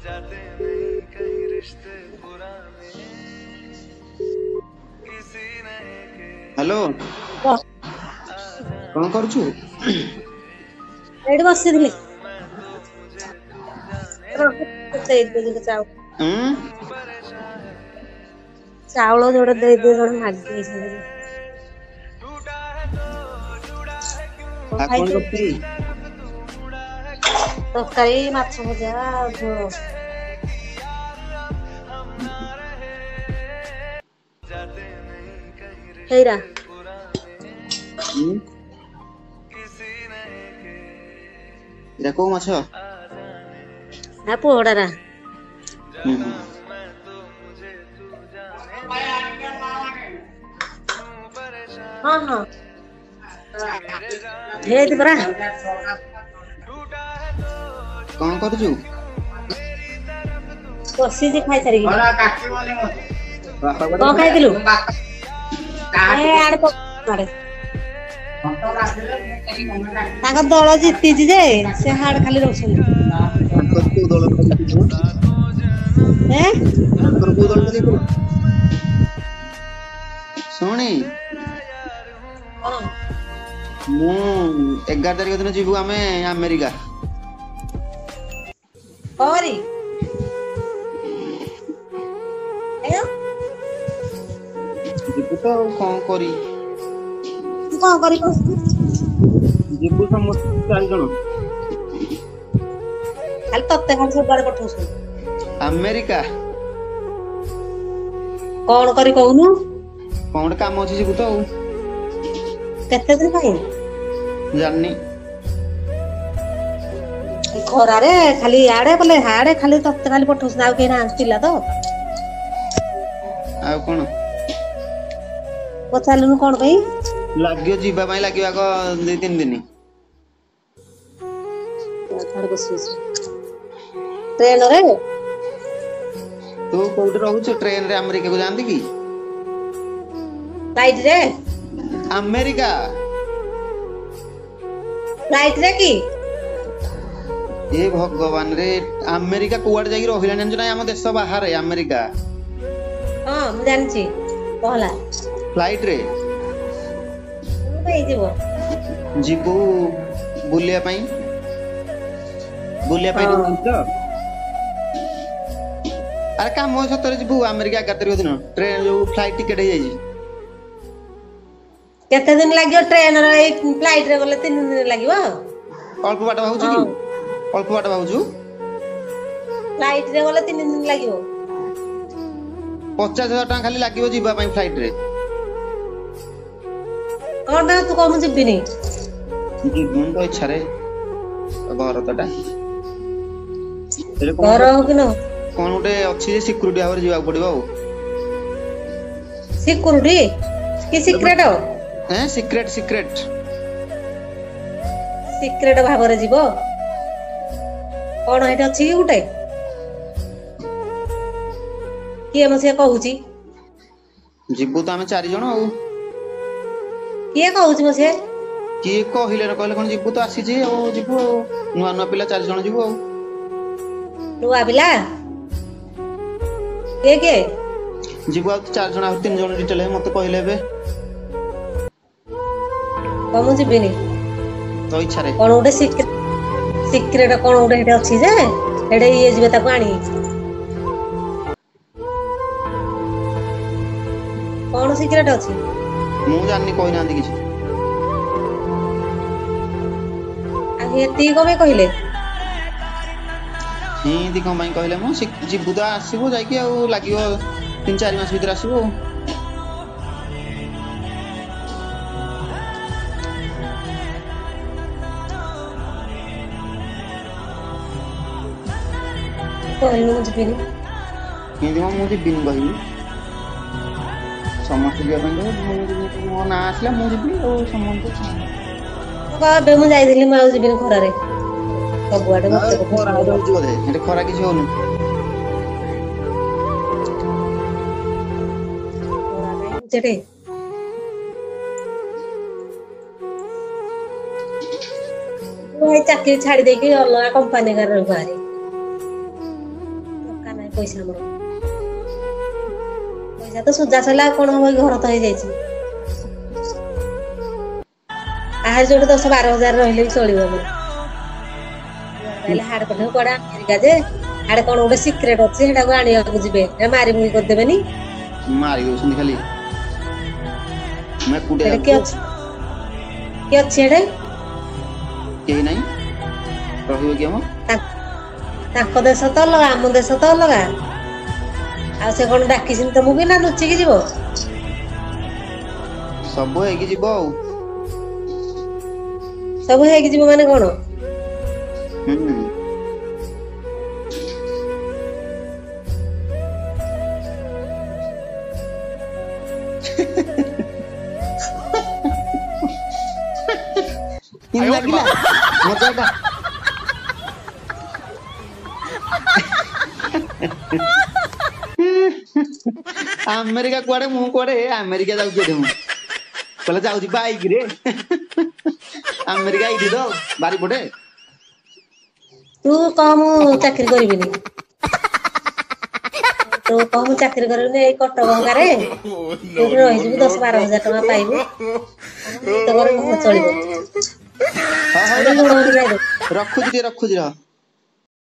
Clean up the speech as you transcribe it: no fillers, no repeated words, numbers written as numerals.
जाते नहीं कहीं रिश्ते पुराने किसी नए के हेलो कौन करुछु एडी बसिथिली मैं तो मुझे तू जाने चाउଳ जोड़े दे दे जण मागी टूटा है तो जुड़ा है क्यों आ कौन करती तरकारी माछ भजा झोଳ जाते नहीं कहीं रिश्ते ହେଇରା पुराने किसी नए के ଏଟା କୋଉ ମାଛ आ पोहड़ारा मैं तो मुझे तू जाने तू परेशान हां हां हेत परा टूटा है तो कौन करुछु बसी जे खाई सारी बापा को खाइदिलु ए आड़ पड़े ताका दଳ ଜିତିଛି ଯେ ସେ ହାଡ ଖାଲି ରହୁଛନ୍ତି ତାଙ୍କର କୋଉ ଦଳ ଜିତିଥିବ ଏ ତାଙ୍କର କୋଉ ଦଳ ଜିତିଥିବ ଶୁଣି ମୁଁ 11 ତାରିଖ ଦିନ ଯିବୁ ଆମେ ଆମେରିକା କରି ଏ ଯିବୁ ତ ଆଉ କଣ କରି ତୁ କଣ କରି ଯିବୁ ସମସ୍ତେ 4 ଜଣ ଖାଲି ତତେ ଖାଲି ସବୁଆଡେ ପଠଉଛନ୍ତି ଆମେରିକା କଣ କରି କହୁନୁ କଣ ଗୋଟେ କାମ ଅଛି ଯିବୁ ତ ଆଉ କେତେ ଦିନ ପାଇଁ ଜାଣିନି ଖରାରେ ଖାଲି ଆଡେ ବୋଲେ ହାଡେ ଖାଲି ତତେ ଖାଲି ପଠଉଛନ୍ତି ଆଉ କେହି ନାହାନ୍ତି ପିଲା ତ ଆଉ କଣ ପଚାରିଲୁନୁ କଣ ପାଇଁ ଲାଗିବ ଯିବା ପାଇଁ ଲାଗିବ ଆଗ 2-3 ଦିନ ଟ୍ରେନରେ ତୁ କୋଉଠି ରହୁଛୁ ଟ୍ରେନ ରେ ଆମେରିକାକୁ ଯାଆନ୍ତି କି ଫ୍ଲାଇଟ ରେ ଆମେରିକା ଫ୍ଲାଇଟ ରେ କି ଏ ଭଗବାନ ରେ ଆମେରିକା କୁଆଡେ ଯାଇକି ରହିଲାଣି ଜାଣିଛୁ ନା ଆମ ଦେଶ ବାହାରେ ଆମେରିକା ହଁ ମୁଁ ଜାଣିଛି କହଲା ଫ୍ଲାଇଟ ରେ ହେଇଯିବ ଯିବୁ ବୁଲିବା ପାଇଁ ତ ଆରେ କାମ ସତରେ ଯିବୁ ଆମେରିକା 11 ତାରିଖ ଦିନ ଟ୍ରେନ ଯୋଉ ଫ୍ଲାଇଟ ଟିକେଟ ହେଇଯାଇଛି କେତେ ଦିନ ଲାଗିବ ଟ୍ରେନରେ ଏଇ ଫ୍ଲାଇଟ ରେ ଗଲେ 3 ଦିନ ଲାଗିବ ଅଳ୍ପ ବାଟ ଭାବୁଛୁ କି ଅଳ୍ପ ବାଟ ଭାବୁଛୁ ଫ୍ଲାଇଟ ରେ ଗଲେ 3 ଦିନ ଲାଗିବ 50,000 ଟଙ୍କା ଖାଲି ଲାଗିବ ଯିବା ପାଇଁ ଫ୍ଲାଇଟ ରେ କଣ ପାଇଁ ତୁ କହ ମୁଁ ଯିବିନି ଯିବୁ ତ ଇଚ୍ଛାରେ ଘର ତଟା ଘର ହଉ କି ନ କଣ ଗୋଟେ ଅଛି ଯେ ସିକ୍ୟୁରିଟି ଭାବରେ ଯିବାକୁ ପଡିବ ଆଉ ସିକ୍ୟୁରିଟି କି ସିକ୍ରେଟ ସିକ୍ରେଟ ସିକ୍ରେଟ ଭାବରେ ଯିବ କଣ ଏଠି ଅଛି କି ଗୋଟେ କିଏ ମୋ ସିଏ କହୁଛି ଯିବୁ ତ ଆମେ 4 ଜଣ ଆଉ କିଏ କହୁଛି ମୋ ସିଏ କିଏ କହିଲେ ନା କହିଲେ କଣ ଯିବୁ ତ ଆସିଛି ଆଉ ଯିବୁ ଆଉ ନୂଆ ନୂଆ ପିଲା 4 ଜଣ ଯିବୁ ଆଉ ନୂଆ ପିଲା କିଏ ଯିବୁ ଆଉ 4 ଜଣ ଆଉ 3 ଜଣ ଡିଟେଲ ମତେ କହିଲେ ଏବେ ମୁଁ ଯିବିନି ତ ଇଚ୍ଛାରେ କଣ ଗୋଟେ ସିକ୍ରେଟ କଣ ଗୋଟେ ଏଠି ଅଛି ଯେ ଏଠି ଇଏ ଯିବେ ତାକୁ ଆଣିକି କଣ ସିକ୍ରେଟ ଅଛି ମୁଁ ଜାଣିନି କହିନାହାନ୍ତି କିଛି ଆଉ ଏତିକି କଣ ପାଇଁ କହିଲେ ଏମିତି କଣ ପାଇଁ କହିଲେ ମୁଁ ଯିବୁ ତ ଆସିବୁ ଯାଇକି ଆଉ ଲାଗିବ 3-4 ମାସ ଭିତରେ ଆସିବୁ ଆଉ କହିଲୁ ମୁଁ ଯିବିନି କେମିତି ମୁଁ ଯିବିନି କହିବି ସମସ୍ତେ ଯିବା ପାଇଁ ମୋ ନାଁ ଆସିଲା ମୁଁ ଯିବି ଆଉ ସମସ୍ତେ ଏବେ ମୁଁ ଯାଇଥିଲି ମୁଁ ଆଉ ଯିବିନି ଖରାରେ ସବୁଆଡେ ଖରା ହଉଛି ବୋଧେ ଏଠି ଖରା କିଛି ହଉନି ସେଠି ଚାକିରି ଛାଡି ଦେଇକି ଅଲଗା କମ୍ପାନୀ ରହିବ ପଇସା ଆମର ପଇସା ତ ସୁଜା ସରିଲା ଆଉ କଣ ହବ କି ଘର ତ ହେଇଯାଇଛି ଆହାର ଯୋଉଠି 10-12 ହଜାର ରହିଲେ ବି ଚଳିବ ଆମର ହାଡ ପଠେଇବ କୁଆଡେ ଆମେରିକା ଯେ ହାଡେ କଣ ଗୋଟେ ସିକ୍ରେଟ ଅଛି ସେଟାକୁ ଆଣିବାକୁ ଯିବେ ମାରି ମୁଇ କରିଦେବେନି ମାରି ଦଉଛନ୍ତି ଖାଲି କୁଟେ ସେଟା କିଏ ଅଛି ସେଟା କେହି ନାହିଁ ରହିବ କି ଆମ ତାଙ୍କ ଦେଶ ତ ଅଲଗା ଆମ ଦେଶ ତ ଅଲଗା ଆଉ ସେ କଣ ଡାକିଛନ୍ତି ତମକୁ କି ନା ଲୁଚିକି ଯିବ ସବୁ ହେଇକି ଯିବ ଆଉ ସବୁ ହେଇକି ଯିବ ମାନେ କଣ ମଜାଟା ଆମେରିକା କୁଆଡେ ମୁଁ କୁଆଡେ ଆମେରିକା ଯାଉଛି ଏଠି ମୁଁ କହିଲେ ଯାଉଛି ବାଇକ ରେ ଆମେରିକା ଏଇଠି ତ ବାରିପଟେ ତୁ କହ ମୁଁ ଚାକିରି କରିବିନି ତୁ କହ ମୁଁ ଚାକିରି କରିବିନି ଏଇ କଟକ ହକାରେ ଯୋଉଠି ରହିଯିବୁ 10-12 ହଜାର ଟଙ୍କା ପାଇବୁ ତ ଘର ଚଳିବ ରଖୁଛି ଟିକେ ରଖୁଛି ରହ